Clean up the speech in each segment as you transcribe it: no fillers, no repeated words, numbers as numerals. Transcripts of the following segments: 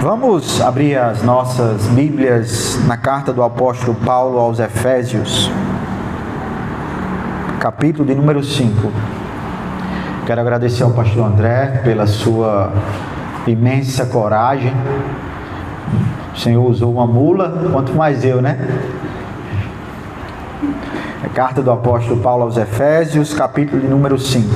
Vamos abrir as nossas Bíblias na carta do apóstolo Paulo aos Efésios, capítulo de número 5. Quero agradecer ao pastor André pela sua imensa coragem. O Senhor usou uma mula, quanto mais eu, né? A carta do apóstolo Paulo aos Efésios, capítulo de número 5.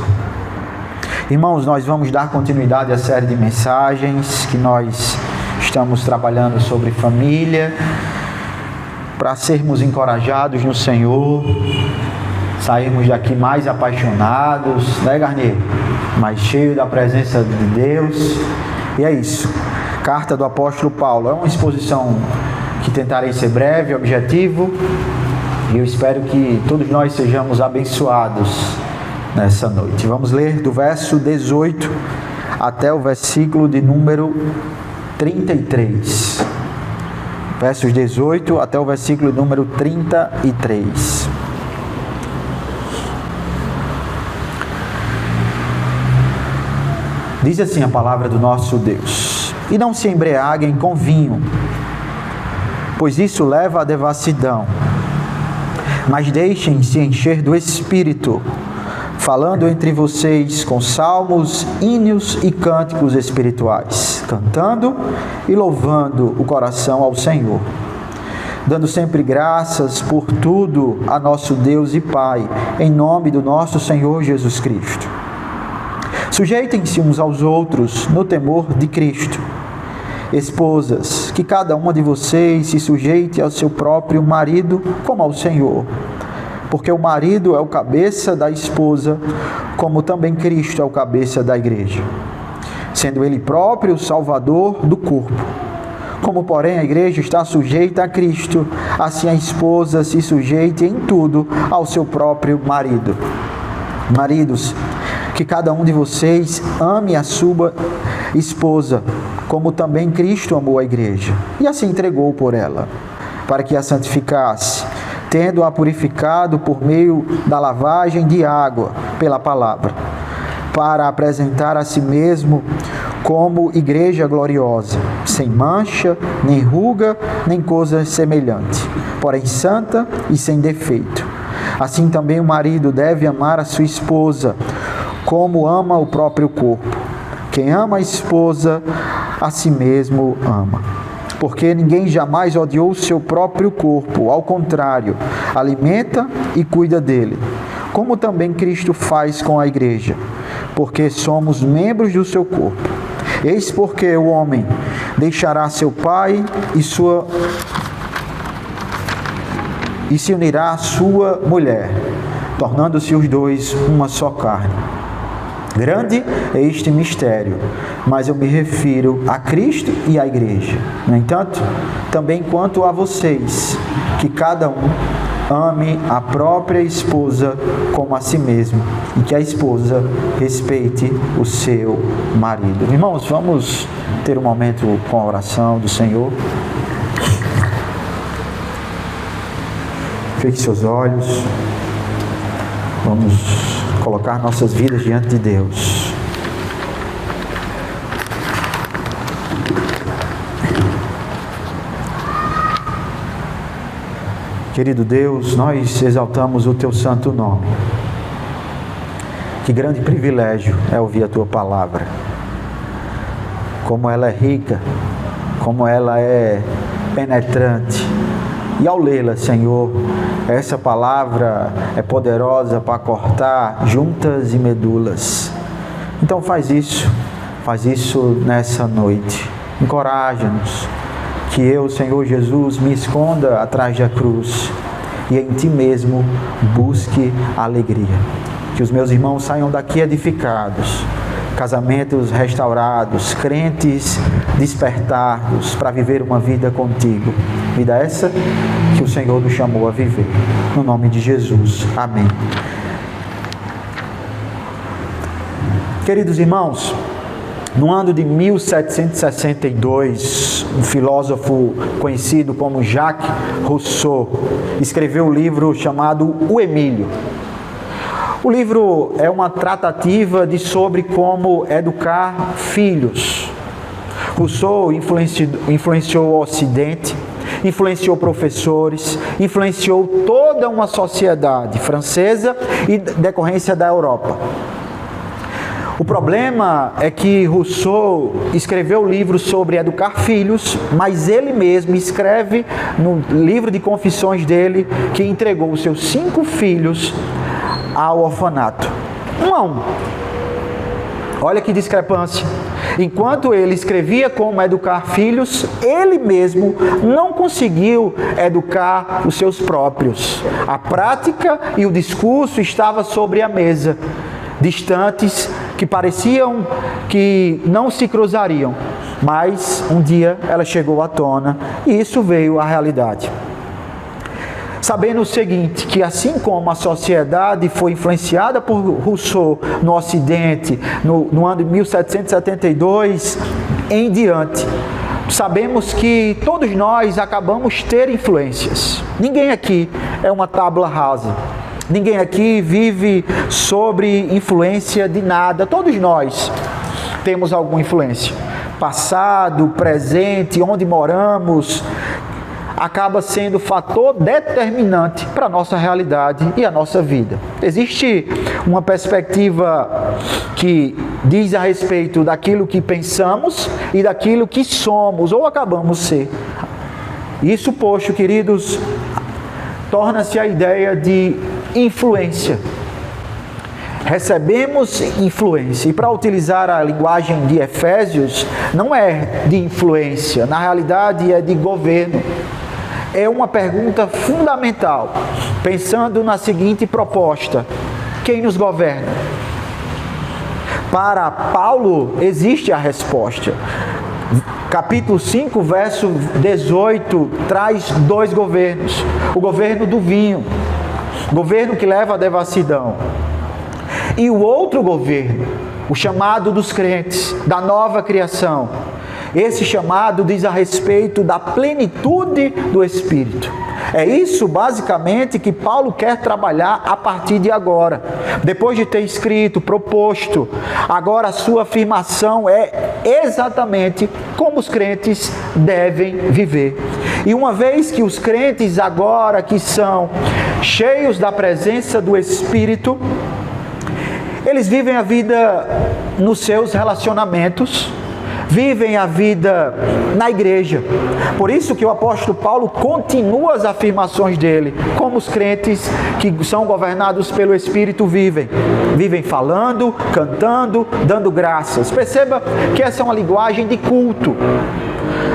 Irmãos, nós vamos dar continuidade à série de mensagens que nós estamos trabalhando sobre família, para sermos encorajados no Senhor, sairmos daqui mais apaixonados, né, Garnier? Mais cheios da presença de Deus. E é isso. Carta do apóstolo Paulo. É uma exposição que tentarei ser breve, objetivo, e eu espero que todos nós sejamos abençoados nessa noite. Vamos ler do verso 18 até o versículo de número 33. Versos 18 até o versículo número 33. Diz assim a palavra do nosso Deus: E não se embriaguem com vinho, pois isso leva à devassidão, mas deixem-se encher do Espírito, falando entre vocês com salmos, hinos e cânticos espirituais, cantando e louvando o coração ao Senhor, dando sempre graças por tudo a nosso Deus e Pai, em nome do nosso Senhor Jesus Cristo. Sujeitem-se uns aos outros no temor de Cristo. Esposas, que cada uma de vocês se sujeite ao seu próprio marido como ao Senhor. Porque o marido é o cabeça da esposa, como também Cristo é o cabeça da igreja, sendo ele próprio o salvador do corpo. Como, porém, a igreja está sujeita a Cristo, assim a esposa se sujeite em tudo ao seu próprio marido. Maridos, que cada um de vocês ame a sua esposa, como também Cristo amou a igreja, e assim entregou por ela, para que a santificasse, tendo-a purificado por meio da lavagem de água pela palavra, para apresentar a si mesmo como igreja gloriosa, sem mancha, nem ruga, nem coisa semelhante, porém santa e sem defeito. Assim também o marido deve amar a sua esposa, como ama o próprio corpo. Quem ama a esposa, a si mesmo ama. Porque ninguém jamais odiou o seu próprio corpo, ao contrário, alimenta e cuida dele, como também Cristo faz com a igreja, porque somos membros do seu corpo. Eis porque o homem deixará seu pai e se unirá à sua mulher, tornando-se os dois uma só carne. Grande é este mistério, mas eu me refiro a Cristo e à igreja. No entanto, também quanto a vocês, que cada um ame a própria esposa como a si mesmo, e que a esposa respeite o seu marido. Irmãos, vamos ter um momento com a oração do Senhor. Feche seus olhos. Vamos colocar nossas vidas diante de Deus. Querido Deus, nós exaltamos o Teu santo nome. Que grande privilégio é ouvir a Tua palavra. Como ela é rica, como ela é penetrante. E ao lê-la, Senhor, essa palavra é poderosa para cortar juntas e medulas. Então faz isso nessa noite. Encoraja-nos, que eu, Senhor Jesus, me esconda atrás da cruz e em Ti mesmo busque a alegria. Que os meus irmãos saiam daqui edificados, casamentos restaurados, crentes despertados para viver uma vida contigo. Vida essa que o Senhor nos chamou a viver. No nome de Jesus. Amém. Queridos irmãos, no ano de 1762, um filósofo conhecido como Jacques Rousseau escreveu um livro chamado O Emílio. O livro é uma tratativa sobre como educar filhos, Rousseau influenciou o Ocidente, influenciou professores, influenciou toda uma sociedade francesa e decorrência da Europa. O problema é que Rousseau escreveu livros sobre educar filhos, mas ele mesmo escreve no livro de confissões dele que entregou os seus 5 filhos ao orfanato, 1 a 1. Olha que discrepância. Enquanto ele escrevia como educar filhos, ele mesmo não conseguiu educar os seus próprios. A prática e o discurso estavam sobre a mesa, distantes, que pareciam que não se cruzariam. Mas um dia ela chegou à tona e isso veio à realidade. Sabendo o seguinte, que assim como a sociedade foi influenciada por Rousseau no Ocidente, no ano de 1772 em diante, sabemos que todos nós acabamos de ter influências. Ninguém aqui é uma tábua rasa. Ninguém aqui vive sobre influência de nada. Todos nós temos alguma influência. Passado, presente, onde moramos, acaba sendo fator determinante para a nossa realidade e a nossa vida. Existe uma perspectiva que diz a respeito daquilo que pensamos e daquilo que somos ou acabamos de ser. Isso posto, queridos, torna-se a ideia de influência. Recebemos influência, e para utilizar a linguagem de Efésios, não é de influência, na realidade é de governo. É uma pergunta fundamental, pensando na seguinte proposta: quem nos governa? Para Paulo existe a resposta. Capítulo 5, verso 18, traz 2 governos. O governo do vinho, governo que leva à devassidão. E o outro governo, o chamado dos crentes, da nova criação. Esse chamado diz a respeito da plenitude do Espírito. É isso, basicamente, que Paulo quer trabalhar a partir de agora. Depois de ter escrito, proposto, agora a sua afirmação é exatamente como os crentes devem viver. E uma vez que os crentes agora que são cheios da presença do Espírito, eles vivem a vida nos seus relacionamentos, vivem a vida na igreja. Por isso que o apóstolo Paulo continua as afirmações dele, como os crentes que são governados pelo Espírito vivem. Vivem falando, cantando, dando graças. Perceba que essa é uma linguagem de culto.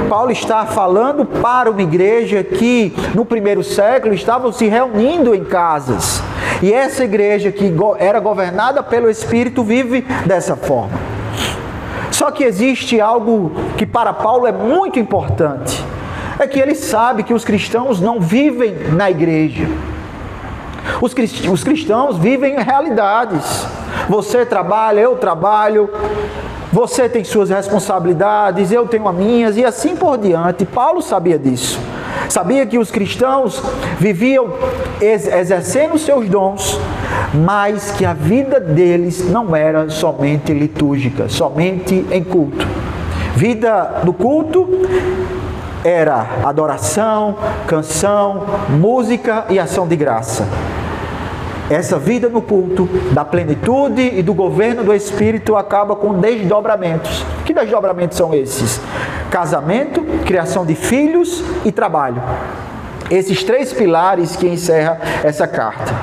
Paulo está falando para uma igreja que no primeiro século estavam se reunindo em casas. E essa igreja que era governada pelo Espírito vive dessa forma. Só que existe algo que para Paulo é muito importante. É que ele sabe que os cristãos não vivem na igreja. Os cristãos vivem em realidades. Você trabalha, eu trabalho. Você tem suas responsabilidades, eu tenho as minhas, e assim por diante. Paulo sabia disso. Sabia que os cristãos viviam exercendo seus dons, mas que a vida deles não era somente litúrgica, somente em culto. Vida do culto era adoração, canção, música e ação de graça. Essa vida no culto, da plenitude e do governo do Espírito acaba com desdobramentos. Que desdobramentos são esses? Casamento, criação de filhos e trabalho. Esses 3 pilares que encerram essa carta.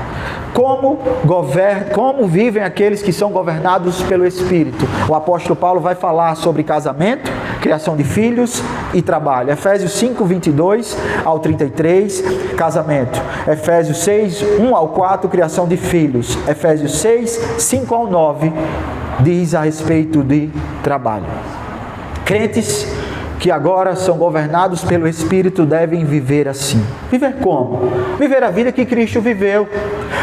Como vivem aqueles que são governados pelo Espírito? O apóstolo Paulo vai falar sobre casamento, criação de filhos e trabalho. Efésios 5, 22 ao 33, casamento. Efésios 6, 1 ao 4, criação de filhos. Efésios 6, 5 ao 9, diz a respeito de trabalho. Crentes que agora são governados pelo Espírito devem viver assim. Viver como? Viver a vida que Cristo viveu.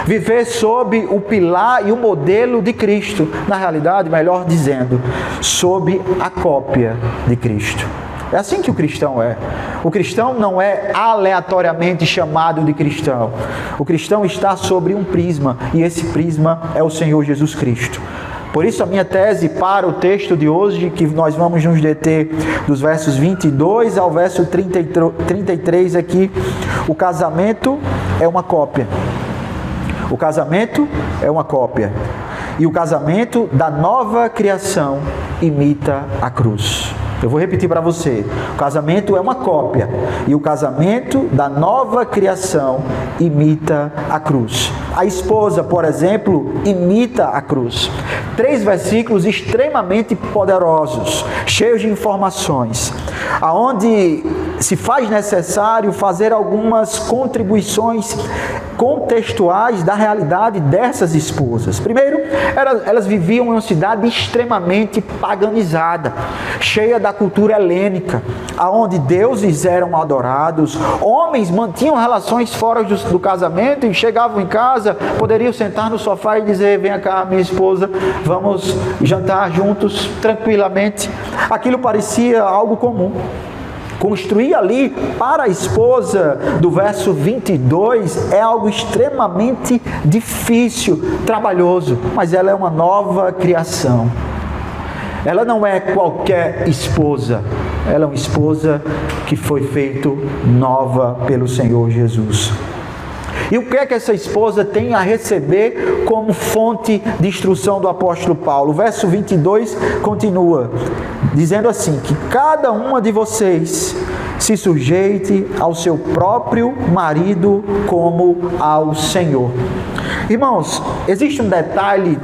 Viver sob o pilar e o modelo de Cristo. Na realidade, melhor dizendo, sob a cópia de Cristo. É assim que o cristão é. O cristão não é aleatoriamente chamado de cristão. O cristão está sobre um prisma, e esse prisma é o Senhor Jesus Cristo. Por isso a minha tese para o texto de hoje, que nós vamos nos deter dos versos 22 ao verso 33 aqui, o casamento é uma cópia. O casamento é uma cópia. E o casamento da nova criação imita a cruz. Eu vou repetir para você. O casamento é uma cópia. E o casamento da nova criação imita a cruz. A esposa, por exemplo, imita a cruz. 3 versículos extremamente poderosos, cheios de informações, aonde se faz necessário fazer algumas contribuições contextuais da realidade dessas esposas. Primeiro, elas viviam em uma cidade extremamente paganizada, cheia da cultura helênica, aonde deuses eram adorados, homens mantinham relações fora do casamento e chegavam em casa, poderiam sentar no sofá e dizer: vem cá, minha esposa, vamos jantar juntos tranquilamente. Aquilo parecia algo comum. Construir ali para a esposa do verso 22 é algo extremamente difícil, trabalhoso, mas ela é uma nova criação. Ela não é qualquer esposa, ela é uma esposa que foi feita nova pelo Senhor Jesus. E o que é que essa esposa tem a receber como fonte de instrução do apóstolo Paulo? O verso 22 continua dizendo assim: que cada uma de vocês se sujeite ao seu próprio marido como ao Senhor. Irmãos, existe um detalhe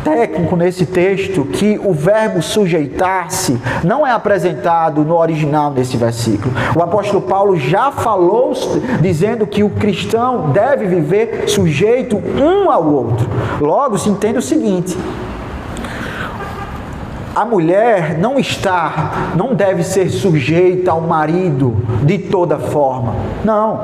técnico nesse texto, que o verbo sujeitar-se não é apresentado no original nesse versículo. O apóstolo Paulo já falou dizendo que o cristão deve viver sujeito um ao outro. Logo se entende o seguinte: a mulher não deve ser sujeita ao marido de toda forma. Não.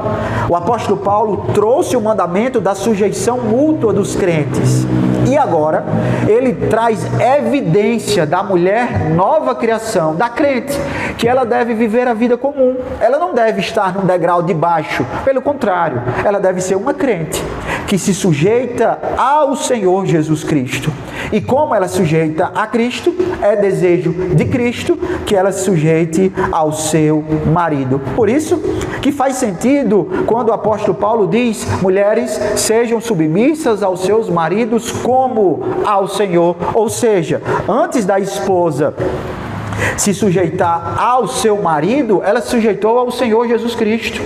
O apóstolo Paulo trouxe o mandamento da sujeição mútua dos crentes. E agora, ele traz evidência da mulher nova criação, da crente, que ela deve viver a vida comum. Ela não deve estar num degrau de baixo. Pelo contrário, ela deve ser uma crente que se sujeita ao Senhor Jesus Cristo. E como ela sujeita a Cristo, é desejo de Cristo que ela se sujeite ao seu marido. Por isso que faz sentido quando o apóstolo Paulo diz: mulheres, sejam submissas aos seus maridos como ao Senhor. Ou seja, antes da esposa se sujeitar ao seu marido, ela se sujeitou ao Senhor Jesus Cristo.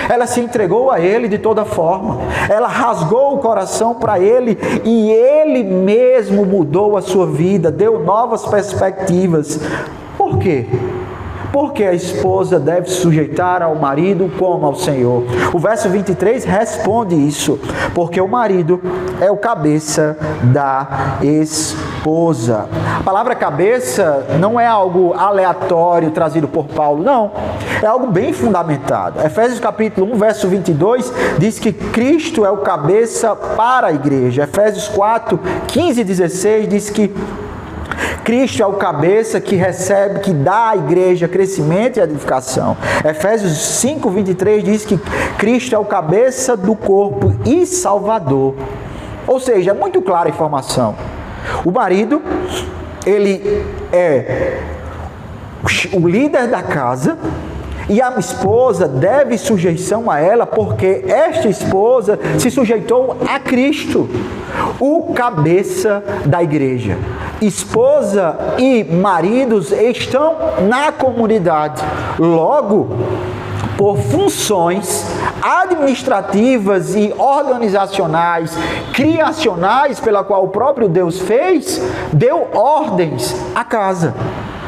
Ela se entregou a Ele de toda forma. Ela rasgou o coração para Ele e Ele mesmo mudou a sua vida, deu novas perspectivas. Por quê? Porque a esposa deve se sujeitar ao marido como ao Senhor. O verso 23 responde isso. Porque o marido é o cabeça da esposa. A palavra cabeça não é algo aleatório trazido por Paulo, não. É algo bem fundamentado. Efésios capítulo 1, verso 22 diz que Cristo é o cabeça para a igreja. Efésios 4, 15 e 16 diz que Cristo é o cabeça que recebe, que dá à igreja crescimento e edificação. Efésios 5, 23 diz que Cristo é o cabeça do corpo e salvador. Ou seja, é muito clara a informação. O marido, ele é o líder da casa, e a esposa deve sujeição a ela, porque esta esposa se sujeitou a Cristo, o cabeça da igreja. Esposa e maridos estão na comunidade. Logo, por funções administrativas e organizacionais, criacionais, pela qual o próprio Deus fez, deu ordens à casa.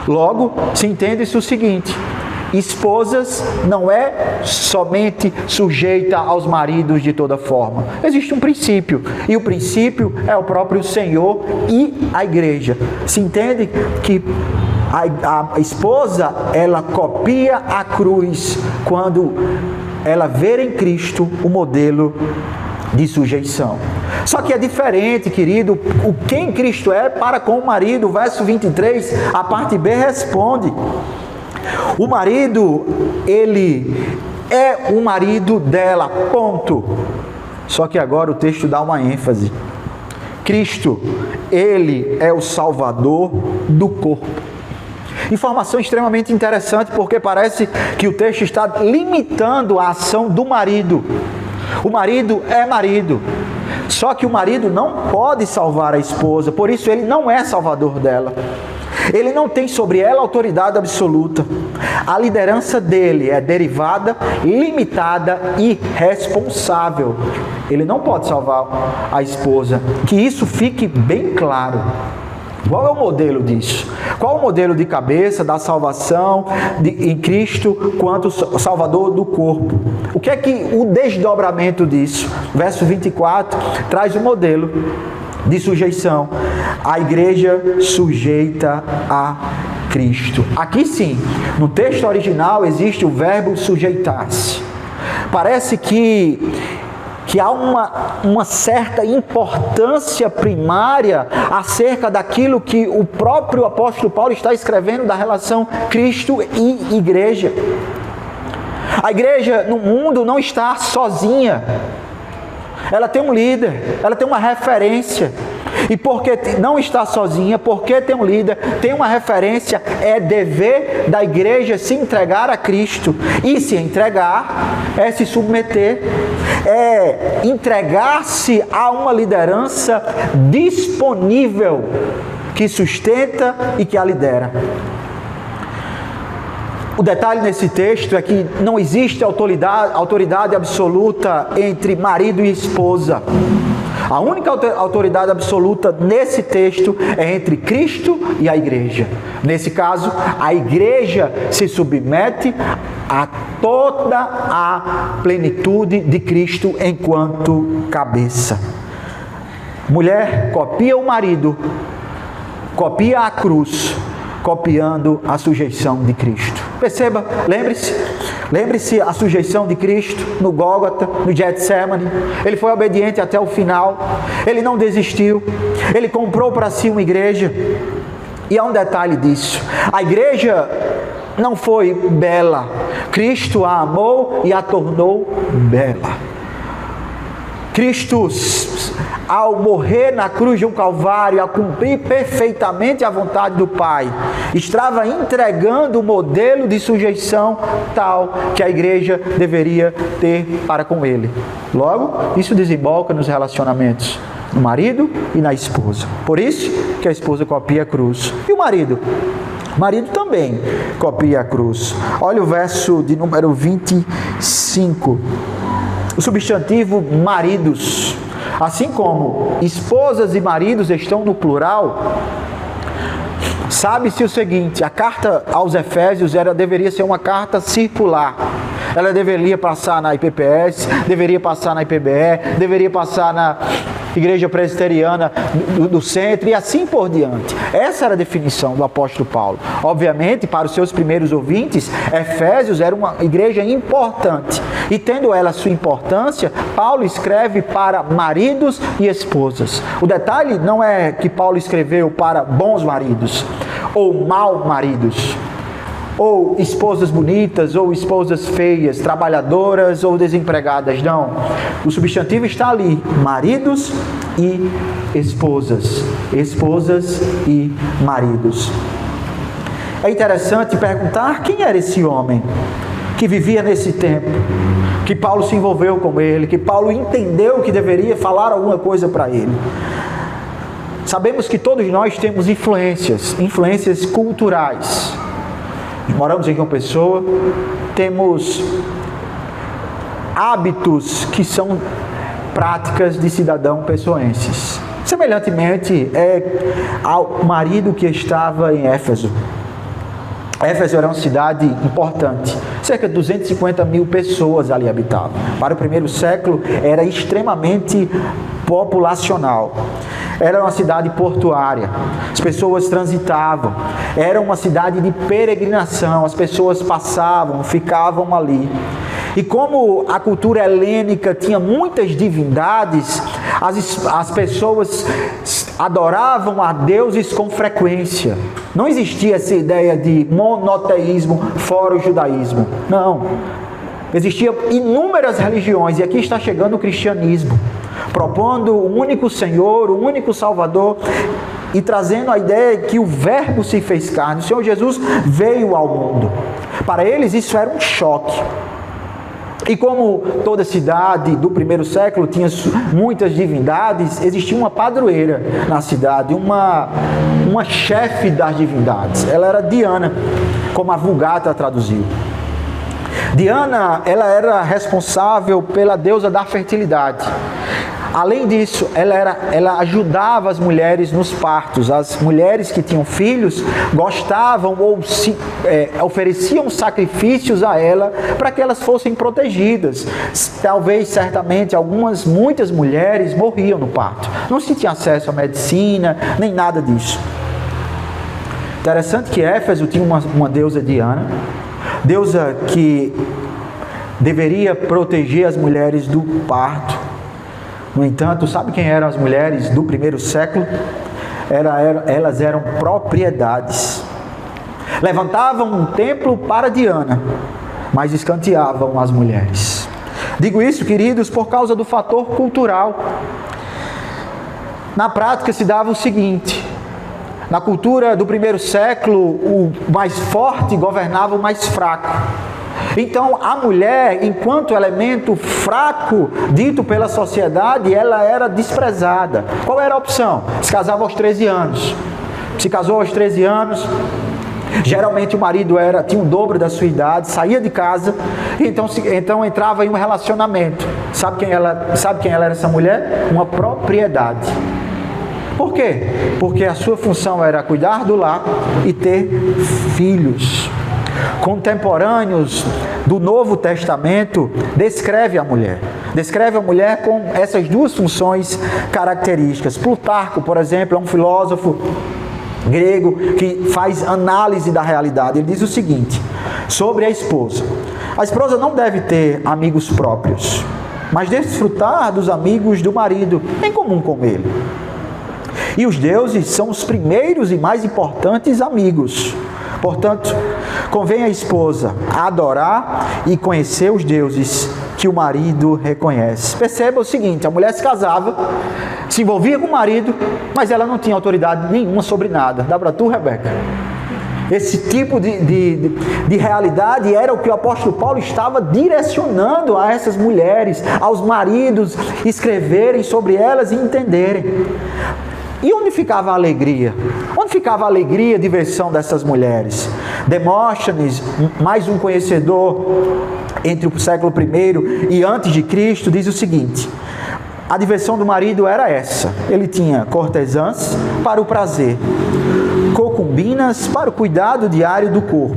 Logo, se entende-se o seguinte: esposas não é somente sujeita aos maridos de toda forma. Existe um princípio, e o princípio é o próprio Senhor e a igreja. Se entende que a esposa, ela copia a cruz quando ela vê em Cristo o modelo de sujeição. Só que é diferente, querido, o quem Cristo é para com o marido. O verso 23, a parte B responde: o marido, ele é o marido dela, ponto. Só que agora o texto dá uma ênfase. Cristo, Ele é o Salvador do corpo. Informação extremamente interessante, porque parece que o texto está limitando a ação do marido. O marido é marido, só que o marido não pode salvar a esposa, por isso ele não é salvador dela. Ele não tem sobre ela autoridade absoluta. A liderança dele é derivada, limitada e responsável. Ele não pode salvar a esposa. Que isso fique bem claro. Qual é o modelo disso? Qual é o modelo de cabeça da salvação em Cristo quanto Salvador do corpo? O que é que o desdobramento disso? Verso 24 traz o modelo de sujeição. A igreja sujeita a Cristo. Aqui sim, no texto original existe o verbo sujeitar-se. Parece que há uma certa importância primária acerca daquilo que o próprio apóstolo Paulo está escrevendo da relação Cristo e igreja. A igreja no mundo não está sozinha. Ela tem um líder, ela tem uma referência. E porque não está sozinha, porque tem um líder, tem uma referência, é dever da igreja se entregar a Cristo. E se entregar é se submeter, é entregar-se a uma liderança disponível, que sustenta e que a lidera. O detalhe nesse texto é que não existe autoridade absoluta entre marido e esposa. A única autoridade absoluta nesse texto é entre Cristo e a igreja. Nesse caso, a igreja se submete a toda a plenitude de Cristo enquanto cabeça. Mulher, copia o marido, copia a cruz, copiando a sujeição de Cristo. Perceba, lembre-se a sujeição de Cristo no Gólgota, no Getsemane. Ele foi obediente até o final, ele não desistiu, ele comprou para si uma igreja. E há um detalhe disso: a igreja não foi bela, Cristo a amou e a tornou bela. Cristo, ao morrer na cruz de um Calvário, a cumprir perfeitamente a vontade do Pai, estava entregando o modelo de sujeição tal que a igreja deveria ter para com Ele. Logo, isso desemboca nos relacionamentos no marido e na esposa. Por isso que a esposa copia a cruz. E o marido? O marido também copia a cruz. Olha o verso de número 25. O substantivo maridos, assim como esposas e maridos estão no plural, sabe-se o seguinte: a carta aos Efésios deveria ser uma carta circular. Ela deveria passar na IPPS, deveria passar na IPBE, deveria passar na Igreja Presbiteriana do Centro e assim por diante. Essa era a definição do apóstolo Paulo. Obviamente, para os seus primeiros ouvintes, Efésios era uma igreja importante. E tendo ela sua importância, Paulo escreve para maridos e esposas. O detalhe não é que Paulo escreveu para bons maridos ou maus maridos, ou esposas bonitas, ou esposas feias, trabalhadoras ou desempregadas. Não. O substantivo está ali: maridos e esposas. Esposas e maridos. É interessante perguntar quem era esse homem que vivia nesse tempo, que Paulo se envolveu com ele, que Paulo entendeu que deveria falar alguma coisa para ele. Sabemos que todos nós temos influências culturais. Moramos em João Pessoa, temos hábitos que são práticas de cidadão pessoenses. Semelhantemente, ao marido que estava em Éfeso. Éfeso era uma cidade importante. Cerca de 250 mil pessoas ali habitavam. Para o primeiro século, era extremamente populacional. Era uma cidade portuária, as pessoas transitavam, era uma cidade de peregrinação, as pessoas passavam, ficavam ali. E como a cultura helênica tinha muitas divindades, as pessoas adoravam a deuses com frequência. Não existia essa ideia de monoteísmo fora o judaísmo. Não. Existiam inúmeras religiões, e aqui está chegando o cristianismo. propondo o único Senhor, o único Salvador, e trazendo a ideia que o Verbo se fez carne, o Senhor Jesus veio ao mundo. Para eles isso era um choque. E como toda cidade do primeiro século tinha muitas divindades, existia uma padroeira na cidade, uma chefe das divindades. Ela era Diana, como a Vulgata traduziu. Diana, ela era responsável pela deusa da fertilidade. Além disso, ela ajudava as mulheres nos partos. As mulheres que tinham filhos gostavam ou ofereciam sacrifícios a ela para que elas fossem protegidas. Talvez, certamente, muitas mulheres morriam no parto. Não se tinha acesso à medicina, nem nada disso. Interessante que Éfeso tinha uma deusa Diana, deusa que deveria proteger as mulheres do parto. No entanto, sabe quem eram as mulheres do primeiro século? Elas eram propriedades. Levantavam um templo para Diana, mas escanteavam as mulheres. Digo isso, queridos, por causa do fator cultural. Na prática se dava o seguinte: na cultura do primeiro século, o mais forte governava o mais fraco. Então, a mulher, enquanto elemento fraco dito pela sociedade, ela era desprezada. Qual era a opção? Se casava aos 13 anos. Se casou aos 13 anos, geralmente o marido tinha o dobro da sua idade, saía de casa, então entrava em um relacionamento. Sabe quem ela era essa mulher? Uma propriedade. Por quê? Porque a sua função era cuidar do lar e ter filhos. Contemporâneos do Novo Testamento descreve a mulher com essas duas funções características. Plutarco, por exemplo, é um filósofo grego que faz análise da realidade. Ele diz o seguinte sobre a esposa: a esposa não deve ter amigos próprios, mas desfrutar dos amigos do marido em comum com ele. E os deuses são os primeiros e mais importantes amigos. Portanto, convém à esposa adorar e conhecer os deuses que o marido reconhece. Perceba o seguinte: a mulher se casava, se envolvia com o marido, mas ela não tinha autoridade nenhuma sobre nada. Dá para tu, Rebeca? Esse tipo de realidade era o que o apóstolo Paulo estava direcionando a essas mulheres, aos maridos escreverem sobre elas e entenderem. E onde ficava a alegria? Onde ficava a alegria e a diversão dessas mulheres? Demóstenes, mais um conhecedor entre o século I e antes de Cristo, diz o seguinte: a diversão do marido era essa: ele tinha cortesãs para o prazer, concubinas para o cuidado diário do corpo,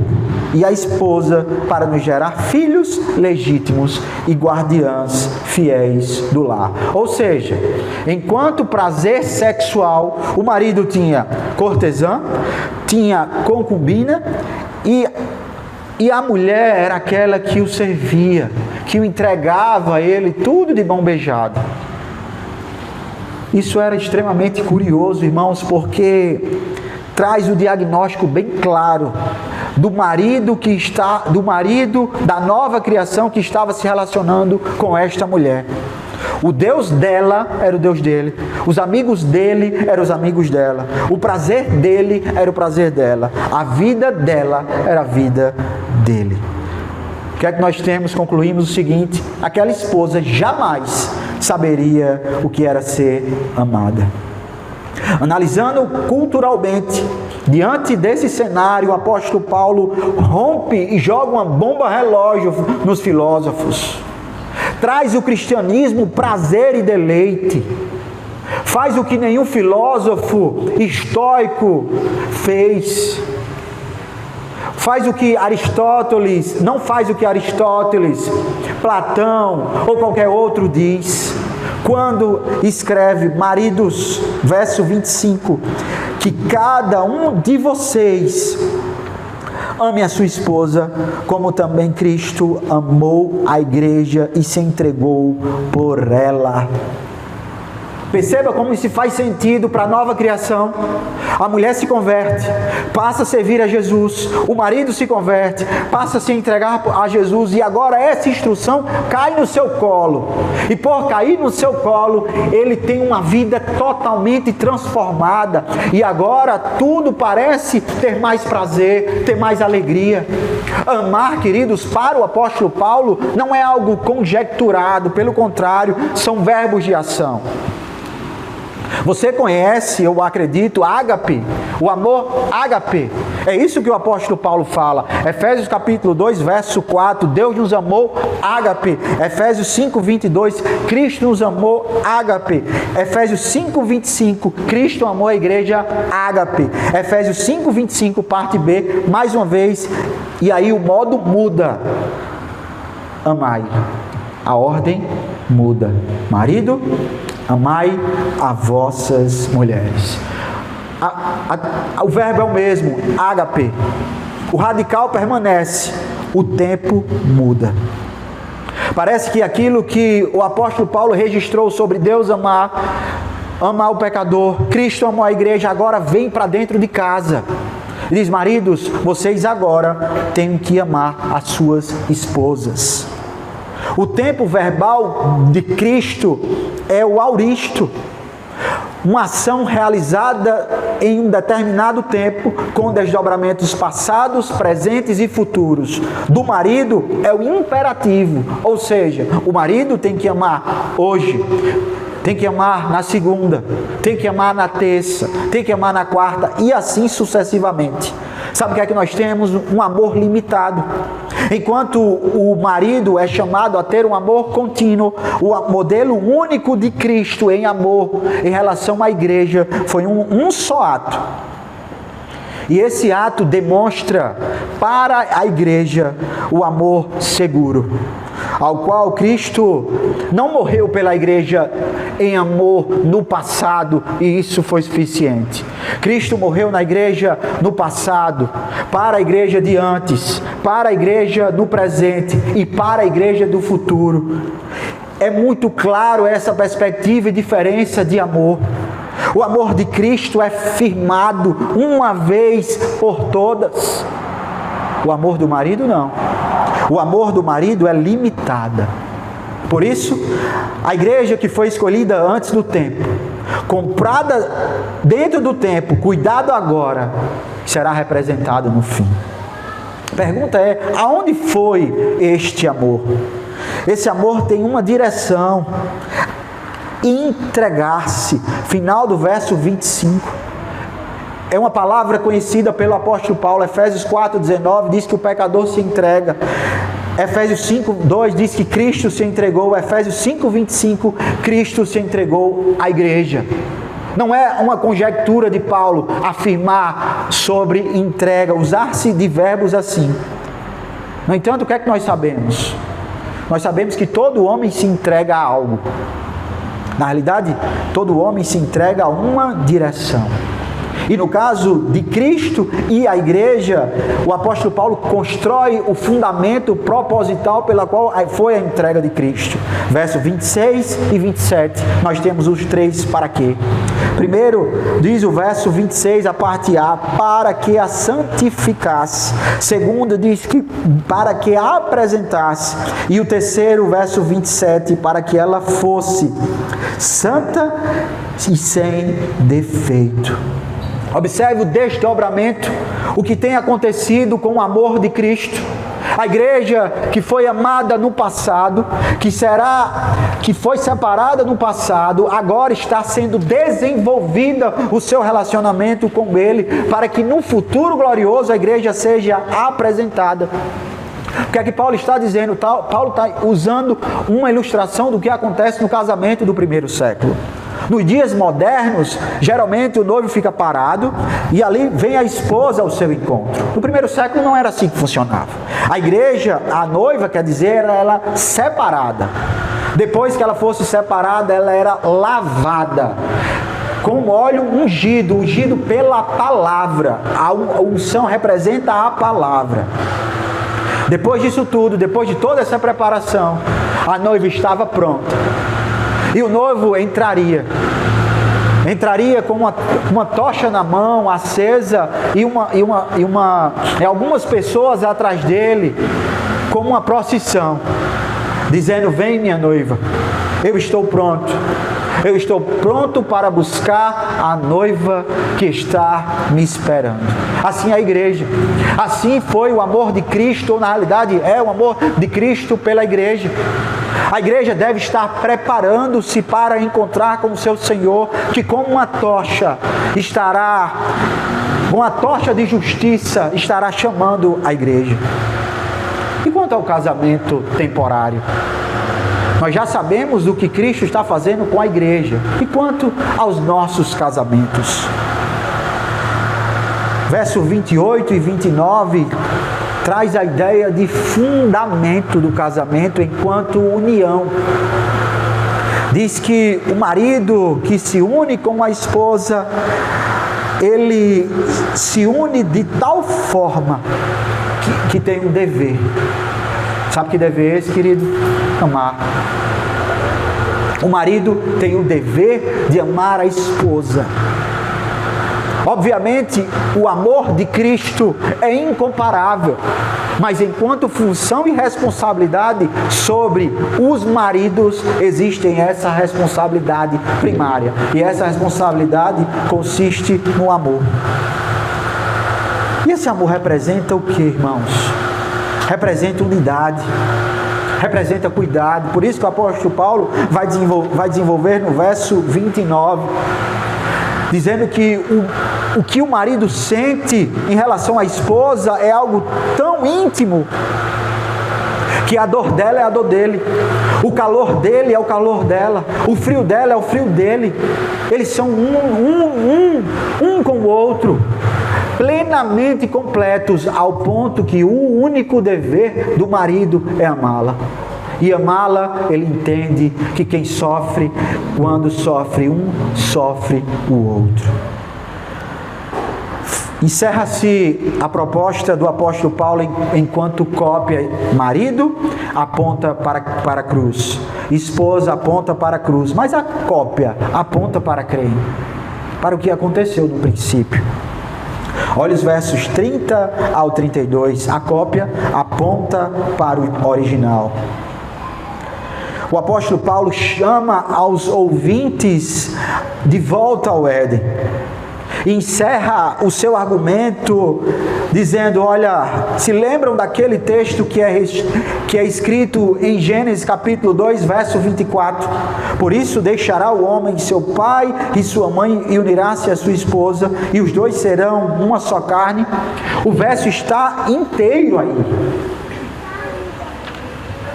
e a esposa para nos gerar filhos legítimos e guardiãs fiéis do lar. Ou seja, enquanto prazer sexual, o marido tinha cortesã, tinha concubina, e a mulher era aquela que o servia, que o entregava a ele tudo de mão beijada. Isso era extremamente curioso, irmãos, porque traz o diagnóstico bem claro do marido da nova criação que estava se relacionando com esta mulher. O Deus dela era o Deus dele, os amigos dele eram os amigos dela, o prazer dele era o prazer dela, a vida dela era a vida dele. O que é que nós temos? Concluímos o seguinte: aquela esposa jamais saberia o que era ser amada. Analisando culturalmente, diante desse cenário, o apóstolo Paulo rompe e joga uma bomba relógio nos filósofos. Traz o cristianismo prazer e deleite. Faz o que nenhum filósofo estoico fez. Não faz o que Aristóteles, Platão ou qualquer outro diz. Quando escreve, maridos, verso 25, que cada um de vocês ame a sua esposa, como também Cristo amou a igreja e se entregou por ela. Perceba como isso faz sentido para a nova criação. A mulher se converte, passa a servir a Jesus. O marido se converte, passa a se entregar a Jesus. E agora essa instrução cai no seu colo. E por cair no seu colo, ele tem uma vida totalmente transformada. E agora tudo parece ter mais prazer, ter mais alegria. Amar, queridos, para o apóstolo Paulo, não é algo conjecturado. Pelo contrário, são verbos de ação. Você conhece, eu acredito, ágape, o amor ágape. É isso que o apóstolo Paulo fala. Efésios capítulo 2, verso 4, Deus nos amou ágape. Efésios 5, 22, Cristo nos amou ágape. Efésios 5, 25, Cristo amou a igreja ágape. Efésios 5, 25, parte B, mais uma vez, e aí o modo muda. Amai. A ordem muda. Marido, amai a vossas mulheres. O verbo é o mesmo, ágape. O radical permanece, o tempo muda. Parece que aquilo que o apóstolo Paulo registrou sobre Deus amar o pecador, Cristo amou a igreja, agora vem para dentro de casa. Diz: maridos, vocês agora têm que amar as suas esposas. O tempo verbal de Cristo é o auristo, uma ação realizada em um determinado tempo, com desdobramentos passados, presentes e futuros. Do marido é o imperativo, ou seja, o marido tem que amar hoje, tem que amar na segunda, tem que amar na terça, tem que amar na quarta e assim sucessivamente. Sabe o que é que nós temos? Um amor limitado. Enquanto o marido é chamado a ter um amor contínuo, o modelo único de Cristo em amor em relação à igreja foi um só ato. E esse ato demonstra para a igreja o amor seguro, ao qual Cristo não morreu pela igreja em amor no passado e isso foi suficiente. Cristo morreu na igreja no passado, para a igreja de antes, para a igreja do presente e para a igreja do futuro. É muito claro essa perspectiva e diferença de amor. O amor de Cristo é firmado uma vez por todas. O amor do marido não. O amor do marido é limitado. Por isso, a igreja que foi escolhida antes do tempo, comprada dentro do tempo, cuidado agora, será representada no fim. A pergunta é: aonde foi este amor? Esse amor tem uma direção: entregar-se. Final do verso 25. É uma palavra conhecida pelo apóstolo Paulo. Efésios 4,19 diz que o pecador se entrega. Efésios 5,2 diz que Cristo se entregou. Efésios 5,25, Cristo se entregou à igreja. Não é uma conjectura de Paulo afirmar sobre entrega, usar-se de verbos assim. No entanto, o que é que nós sabemos? Nós sabemos que todo homem se entrega a algo. Na realidade, todo homem se entrega a uma direção. E no caso de Cristo e a igreja, o apóstolo Paulo constrói o fundamento proposital pela qual foi a entrega de Cristo. Verso 26 e 27, nós temos os três para quê. Primeiro, diz o verso 26, a parte A, para que a santificasse. Segundo, diz que para que a apresentasse. E o terceiro, verso 27, para que ela fosse santa e sem defeito. Observe o desdobramento, o que tem acontecido com o amor de Cristo. A igreja que foi amada no passado, que foi separada no passado, agora está sendo desenvolvida o seu relacionamento com Ele, para que no futuro glorioso a igreja seja apresentada. O que é que Paulo está dizendo? Paulo está usando uma ilustração do que acontece no casamento do primeiro século. Nos dias modernos, geralmente o noivo fica parado e ali vem a esposa ao seu encontro. No primeiro século não era assim que funcionava. A igreja, a noiva, quer dizer, era ela separada. Depois que ela fosse separada, ela era lavada com óleo ungido pela palavra. A unção representa a palavra. Depois disso tudo, depois de toda essa preparação, a noiva estava pronta. E o noivo entraria com uma tocha na mão, acesa, e algumas pessoas atrás dele, como uma procissão, dizendo: vem, minha noiva, eu estou pronto. Eu estou pronto para buscar a noiva que está me esperando. Assim é a igreja. Assim foi o amor de Cristo, ou na realidade é o amor de Cristo pela igreja. A igreja deve estar preparando-se para encontrar com o seu Senhor, que como uma tocha de justiça estará chamando a igreja. E quanto ao casamento temporário? Nós já sabemos o que Cristo está fazendo com a igreja. E quanto aos nossos casamentos? Verso 28 e 29 traz a ideia de fundamento do casamento enquanto união. Diz que o marido que se une com a esposa, ele se une de tal forma que tem um dever. Sabe que dever é esse, querido? Amar. O marido tem o dever de amar a esposa. Obviamente, o amor de Cristo é incomparável, mas enquanto função e responsabilidade sobre os maridos, existem essa responsabilidade primária. E essa responsabilidade consiste no amor. E esse amor representa o que, irmãos? Representa unidade, representa cuidado. Por isso que o apóstolo Paulo vai desenvolver no verso 29, dizendo que o que o marido sente em relação à esposa é algo tão íntimo, que a dor dela é a dor dele, o calor dele é o calor dela, o frio dela é o frio dele. Eles são um com o outro, plenamente completos, ao ponto que o único dever do marido é amá-la. E amá-la, ele entende que quem sofre, quando sofre um, sofre o outro. Encerra-se a proposta do apóstolo Paulo enquanto cópia. Marido aponta para a cruz, esposa aponta para a cruz, mas a cópia aponta para quem? Para o que aconteceu no princípio. Olha os versos 30 ao 32. A cópia aponta para o original. O apóstolo Paulo chama aos ouvintes de volta ao Éden. E encerra o seu argumento dizendo: olha, se lembram daquele texto que é escrito em Gênesis capítulo 2, verso 24: por isso deixará o homem seu pai e sua mãe e unirá-se a sua esposa, e os dois serão uma só carne. O verso está inteiro aí.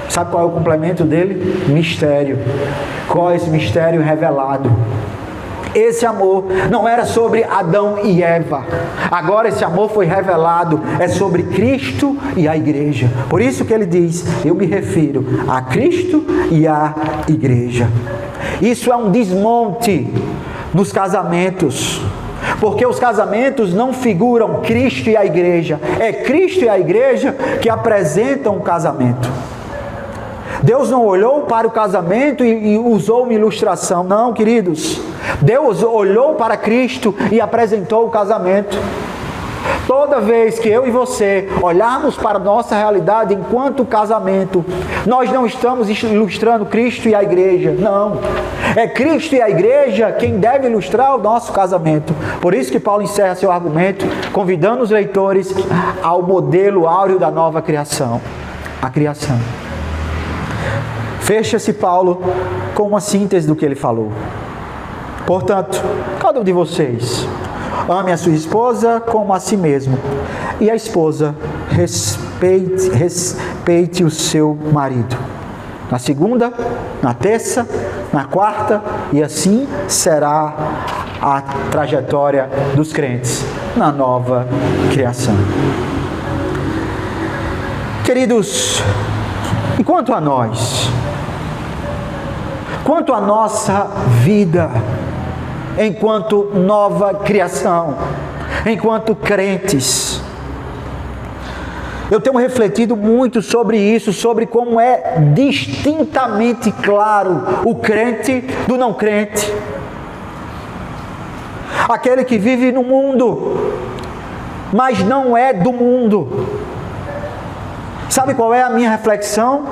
Sabe qual é o complemento dele? Mistério. Qual é esse mistério revelado? Esse amor não era sobre Adão e Eva. Agora esse amor foi revelado, é sobre Cristo e a igreja. Por isso que ele diz: eu me refiro a Cristo e à igreja. Isso é um desmonte nos casamentos, porque os casamentos não figuram Cristo e a igreja. É Cristo e a igreja que apresentam o casamento. Deus não olhou para o casamento e usou uma ilustração. Não, queridos. Deus olhou para Cristo e apresentou o casamento. Toda vez que eu e você olharmos para a nossa realidade enquanto casamento, nós não estamos ilustrando Cristo e a igreja. Não. É Cristo e a igreja quem deve ilustrar o nosso casamento. Por isso que Paulo encerra seu argumento convidando os leitores ao modelo áureo da nova criação. A criação. Fecha-se Paulo com uma síntese do que ele falou. Portanto, cada um de vocês ame a sua esposa como a si mesmo, e a esposa respeite o seu marido. Na segunda, na terça, na quarta, e assim será a trajetória dos crentes na nova criação. Queridos, e quanto a nós? Quanto à nossa vida, enquanto nova criação, enquanto crentes, Eu tenho refletido muito sobre isso, sobre como é distintamente claro o crente do não crente. Aquele que vive no mundo, mas não é do mundo. Sabe qual é a minha reflexão?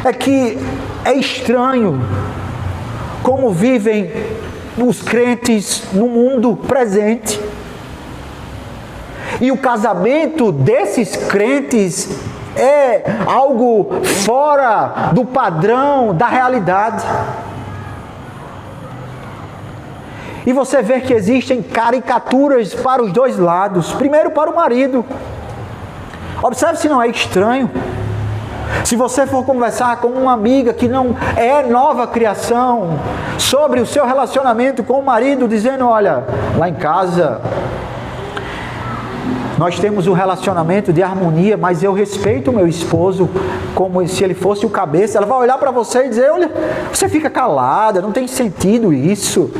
É que é estranho como vivem os crentes no mundo presente. E o casamento desses crentes é algo fora do padrão da realidade. E você vê que existem caricaturas para os dois lados. Primeiro para o marido. Observe se não é estranho. Se você for conversar com uma amiga que não é nova criação, sobre o seu relacionamento com o marido, dizendo, olha, lá em casa nós temos um relacionamento de harmonia, mas eu respeito o meu esposo como se ele fosse o cabeça. Ela vai olhar para você e dizer, olha, você fica calada, não tem sentido isso.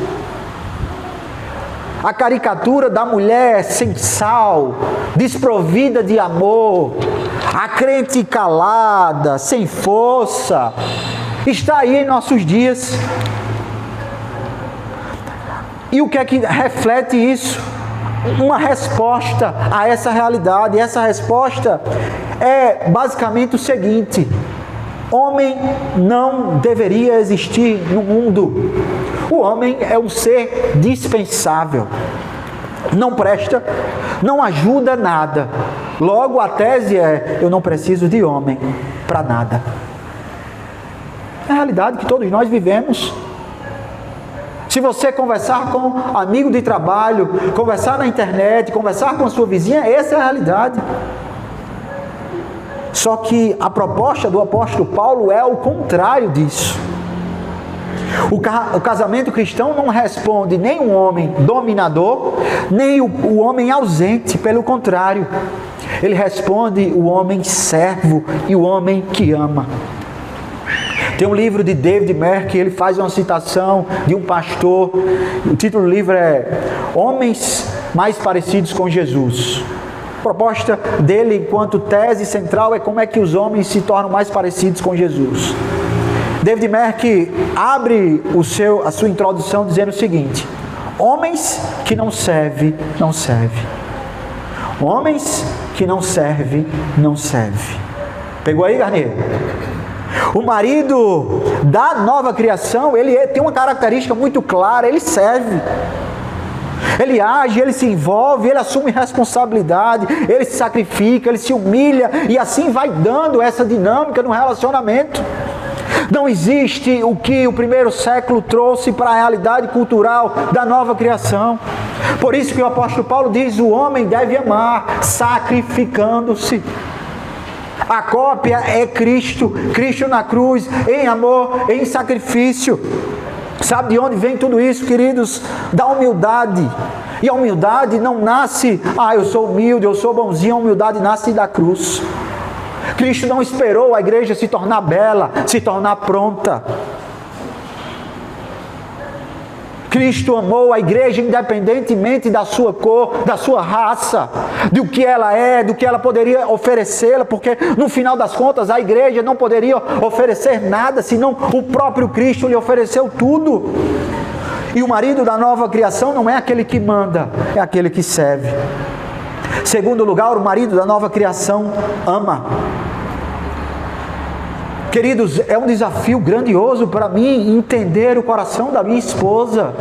A caricatura da mulher sem sal, desprovida de amor, a crente calada, sem força, está aí em nossos dias. E o que é que reflete isso? Uma resposta a essa realidade. E essa resposta é basicamente o seguinte: homem não deveria existir no mundo. O homem é um ser dispensável. Não presta, não ajuda nada. Logo, a tese é, eu não preciso de homem para nada. É a realidade que todos nós vivemos. Se você conversar com um amigo de trabalho, conversar na internet, conversar com a sua vizinha, essa é a realidade. Só que a proposta do apóstolo Paulo é o contrário disso. O casamento cristão não responde nem um homem dominador, nem o homem ausente, pelo contrário. Ele responde o homem servo e o homem que ama. Tem um livro de David Merck, ele faz uma citação de um pastor. O título do livro é Homens Mais Parecidos com Jesus. A proposta dele, enquanto tese central, é como é que os homens se tornam mais parecidos com Jesus. David Merck abre a sua introdução dizendo o seguinte: homens que não servem, não servem. Homens que não servem, não servem. Pegou aí, Garnier? O marido da nova criação, ele tem uma característica muito clara, ele serve. Ele age, ele se envolve, ele assume responsabilidade, ele se sacrifica, ele se humilha, e assim vai dando essa dinâmica no relacionamento. Não existe o que o primeiro século trouxe para a realidade cultural da nova criação. Por isso que o apóstolo Paulo diz, o homem deve amar, sacrificando-se. A cópia é Cristo, Cristo na cruz, em amor, em sacrifício. Sabe de onde vem tudo isso, queridos? Da humildade. E a humildade não nasce, eu sou humilde, eu sou bonzinho. A humildade nasce da cruz. Cristo não esperou a igreja se tornar bela, se tornar pronta. Cristo amou a igreja independentemente da sua cor, da sua raça, do que ela é, do que ela poderia oferecê-la, porque no final das contas a igreja não poderia oferecer nada, senão o próprio Cristo lhe ofereceu tudo. E o marido da nova criação não é aquele que manda, é aquele que serve. Segundo lugar, o marido da nova criação ama. Queridos, é um desafio grandioso para mim entender o coração da minha esposa.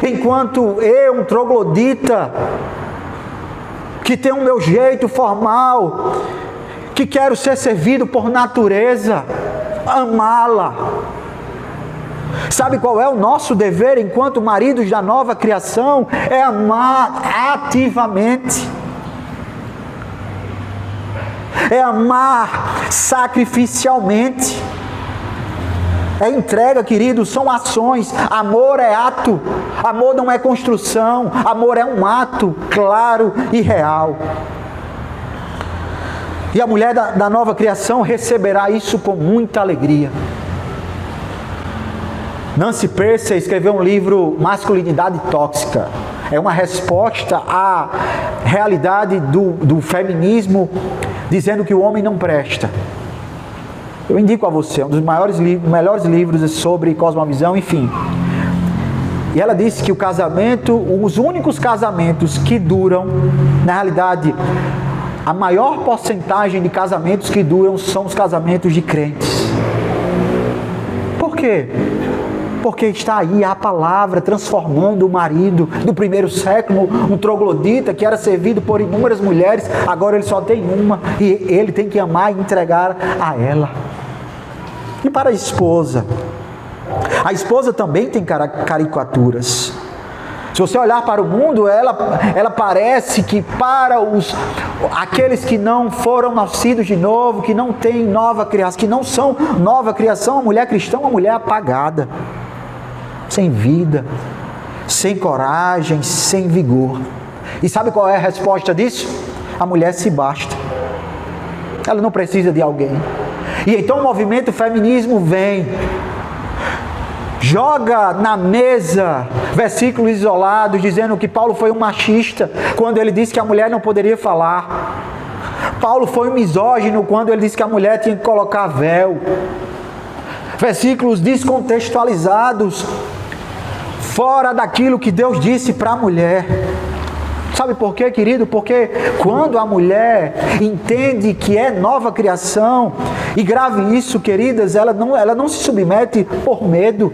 Enquanto eu, um troglodita, que tem o meu jeito formal, que quero ser servido por natureza, amá-la. Sabe qual é o nosso dever enquanto maridos da nova criação? É amar ativamente. É amar sacrificialmente. É entrega, queridos, são ações. Amor é ato. Amor não é construção. Amor é um ato claro e real. E a mulher da nova criação receberá isso com muita alegria. Nancy Pearcey escreveu um livro, Masculinidade Tóxica. É uma resposta à realidade do feminismo dizendo que o homem não presta. Eu indico a você, um dos melhores livros sobre cosmovisão, enfim. E ela disse que o casamento, os únicos casamentos que duram, na realidade, a maior porcentagem de casamentos que duram são os casamentos de crentes. Por quê? Porque está aí a palavra transformando o marido do primeiro século, um troglodita que era servido por inúmeras mulheres, agora ele só tem uma e ele tem que amar e entregar a ela. E para a esposa também tem caricaturas. Se você olhar para o mundo, ela parece que para aqueles que não foram nascidos de novo, que não têm nova criação, que não são nova criação, a mulher cristã é uma mulher apagada, sem vida, sem coragem, sem vigor. E sabe qual é a resposta disso? A mulher se basta. Ela não precisa de alguém. E então o movimento feminismo vem, joga na mesa versículos isolados, dizendo que Paulo foi um machista, quando ele disse que a mulher não poderia falar. Paulo foi um misógino, quando ele disse que a mulher tinha que colocar véu. Versículos descontextualizados, fora daquilo que Deus disse para a mulher. Sabe por quê, querido? Porque quando a mulher entende que é nova criação, e grave isso, queridas, ela não se submete por medo,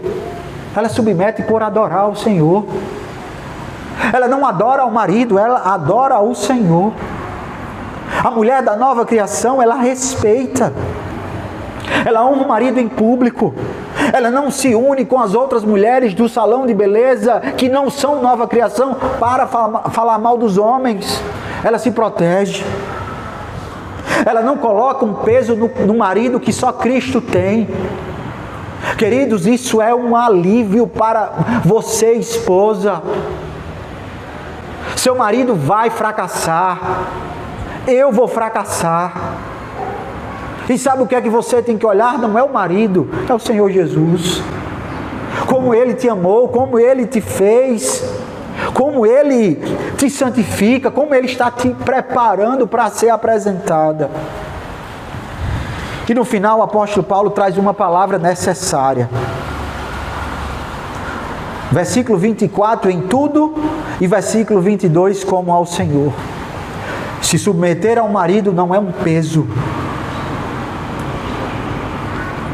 ela submete por adorar o Senhor. Ela não adora o marido, ela adora o Senhor. A mulher da nova criação, ela respeita, ela honra o marido em público, ela não se une com as outras mulheres do salão de beleza que não são nova criação para falar mal dos homens. Ela se protege. Ela não coloca um peso no marido que só Cristo tem. Queridos, isso é um alívio para você, esposa. Seu marido vai fracassar, eu vou fracassar. E sabe o que é que você tem que olhar? Não é o marido, é o Senhor Jesus. Como Ele te amou, como Ele te fez, como Ele te santifica, como Ele está te preparando para ser apresentada. E no final o apóstolo Paulo traz uma palavra necessária. Versículo 24, em tudo, e versículo 22, como ao Senhor. Se submeter ao marido não é um peso,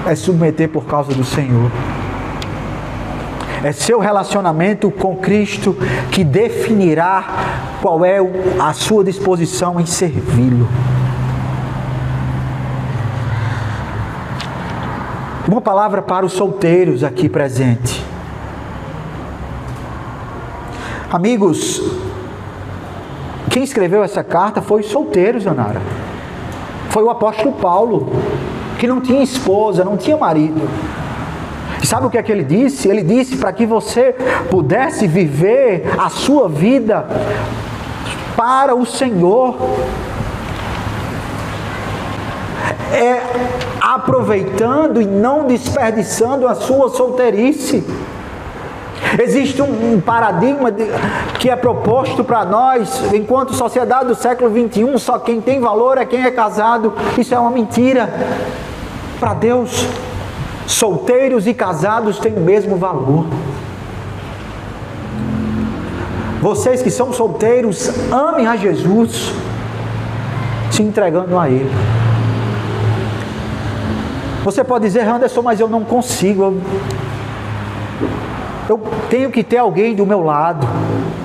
é submeter por causa do Senhor. É seu relacionamento com Cristo que definirá qual é a sua disposição em servi-lo. Uma palavra para os solteiros aqui presente. Amigos, quem escreveu essa carta foi os solteiros, Anara. Foi o apóstolo Paulo, que não tinha esposa, não tinha marido. E sabe o que é que ele disse? Ele disse para que você pudesse viver a sua vida para o Senhor. Aproveitando e não desperdiçando a sua solteirice. Existe um paradigma que é proposto para nós, enquanto sociedade do século XXI, só quem tem valor é quem é casado. Isso é uma mentira. Para Deus, solteiros e casados têm o mesmo valor. Vocês que são solteiros, amem a Jesus, se entregando a Ele. Você pode dizer, Anderson, mas eu não consigo. Eu tenho que ter alguém do meu lado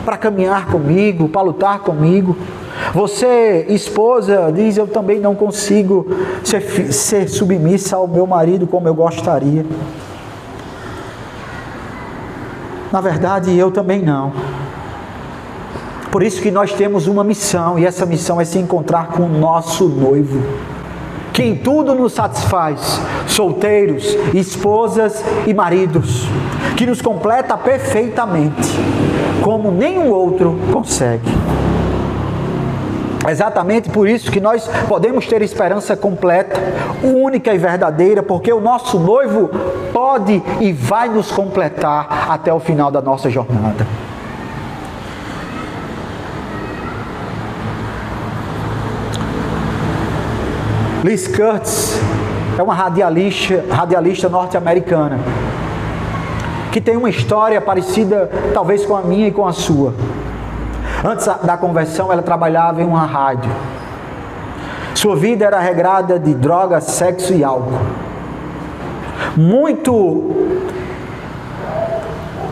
para caminhar comigo, para lutar comigo. Você, esposa, diz, eu também não consigo ser submissa ao meu marido como eu gostaria. Na verdade, eu também não. Por isso que nós temos uma missão, e essa missão é se encontrar com o nosso noivo, que em tudo nos satisfaz, solteiros, esposas e maridos, que nos completa perfeitamente, como nenhum outro consegue. É exatamente por isso que nós podemos ter esperança completa, única e verdadeira, porque o nosso noivo pode e vai nos completar até o final da nossa jornada. Liz Curtis é uma radialista norte-americana que tem uma história parecida talvez com a minha e com a sua. Antes da conversão, ela trabalhava em uma rádio. Sua vida era regrada de drogas, sexo e álcool. Muito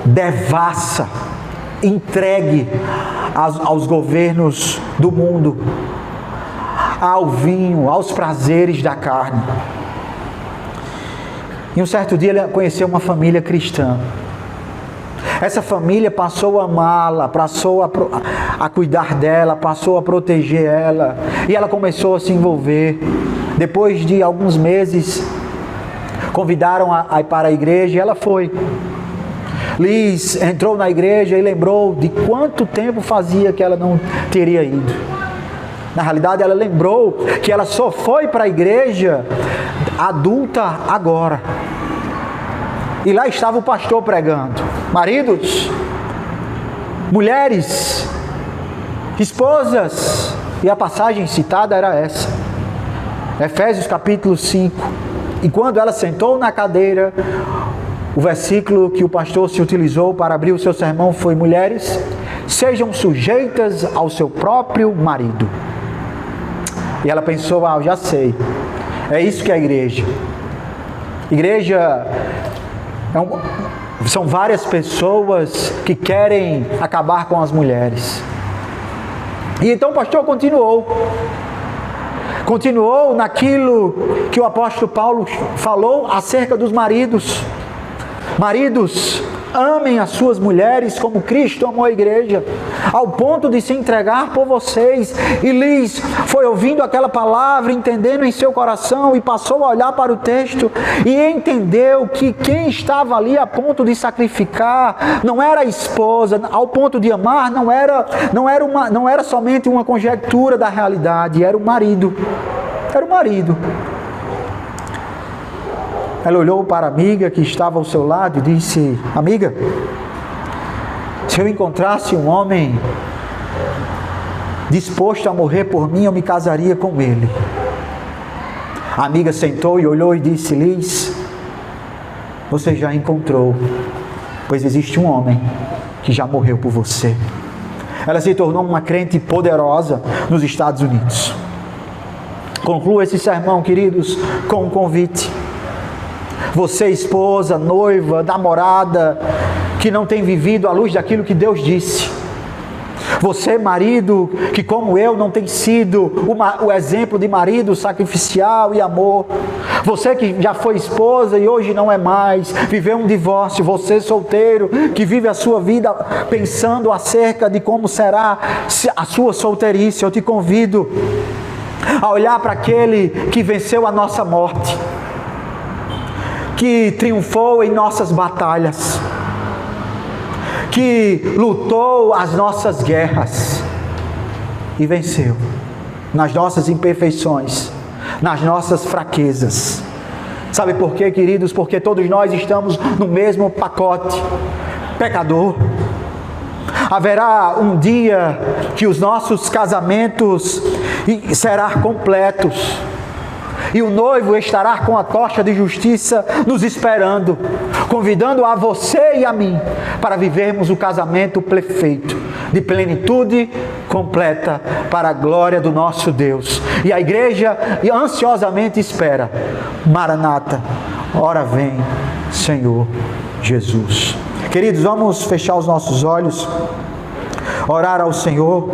devassa, entregue aos governos do mundo, ao vinho, aos prazeres da carne. E um certo dia ele conheceu uma família cristã. Essa família passou a amá-la, passou a cuidar dela, passou a proteger ela. E ela começou a se envolver. Depois de alguns meses, convidaram a ir para a igreja e ela foi. Liz entrou na igreja e lembrou de quanto tempo fazia que ela não teria ido. Na realidade, ela lembrou que ela só foi para a igreja adulta agora. E lá estava o pastor pregando. Maridos, mulheres, esposas. E a passagem citada era essa. Efésios capítulo 5. E quando ela sentou na cadeira, o versículo que o pastor se utilizou para abrir o seu sermão foi: mulheres, sejam sujeitas ao seu próprio marido. E ela pensou: eu já sei. É isso que é a igreja. Igreja são várias pessoas que querem acabar com as mulheres. E então o pastor continuou naquilo que o apóstolo Paulo falou acerca dos maridos. Maridos, amem as suas mulheres como Cristo amou a igreja, ao ponto de se entregar por vocês. E Liz foi ouvindo aquela palavra, entendendo em seu coração, e passou a olhar para o texto e entendeu que quem estava ali a ponto de sacrificar não era a esposa, ao ponto de amar, não era somente uma conjectura da realidade, era o marido. Era o marido. Ela olhou para a amiga que estava ao seu lado e disse: amiga, se eu encontrasse um homem disposto a morrer por mim, eu me casaria com ele. A amiga sentou e olhou e disse: Liz, você já encontrou, pois existe um homem que já morreu por você. Ela se tornou uma crente poderosa nos Estados Unidos. Concluo esse sermão, queridos, com um convite. Você, esposa, noiva, namorada, que não tem vivido à luz daquilo que Deus disse. Você, marido, que como eu não tem sido o exemplo de marido sacrificial e amor. Você que já foi esposa e hoje não é mais, viveu um divórcio. Você, solteiro, que vive a sua vida pensando acerca de como será a sua solteirice. Eu te convido a olhar para aquele que venceu a nossa morte, que triunfou em nossas batalhas, que lutou as nossas guerras e venceu nas nossas imperfeições, nas nossas fraquezas. Sabe por quê, queridos? Porque todos nós estamos no mesmo pacote, pecador. Haverá um dia que os nossos casamentos serão completos e o noivo estará com a tocha de justiça nos esperando, convidando a você e a mim para vivermos o casamento perfeito, de plenitude completa, para a glória do nosso Deus. E a igreja ansiosamente espera: Maranata, ora vem, Senhor Jesus. Queridos, vamos fechar os nossos olhos, orar ao Senhor.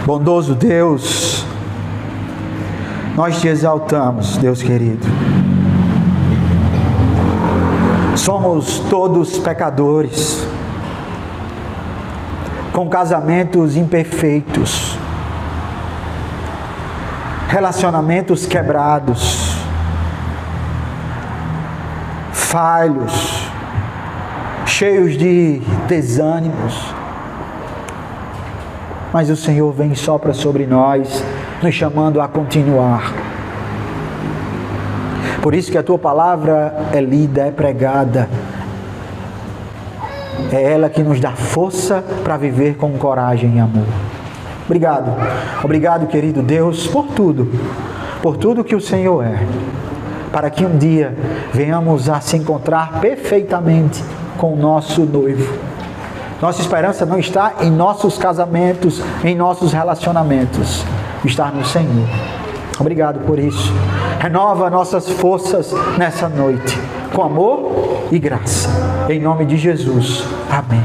Bondoso Deus, nós te exaltamos, Deus querido. Somos todos pecadores, com casamentos imperfeitos, relacionamentos quebrados, falhos, cheios de desânimos. Mas o Senhor vem e sopra sobre nós, nos chamando a continuar. Por isso que a Tua palavra é lida, é pregada, É ela que nos dá força para viver com coragem e amor. Obrigado. Obrigado, querido Deus, por tudo que o Senhor é, para que um dia venhamos a se encontrar perfeitamente com o nosso noivo. Nossa esperança não está em nossos casamentos, em nossos relacionamentos, está no Senhor. Obrigado por isso. Renova nossas forças nessa noite, com amor e graça. Em nome de Jesus. Amém.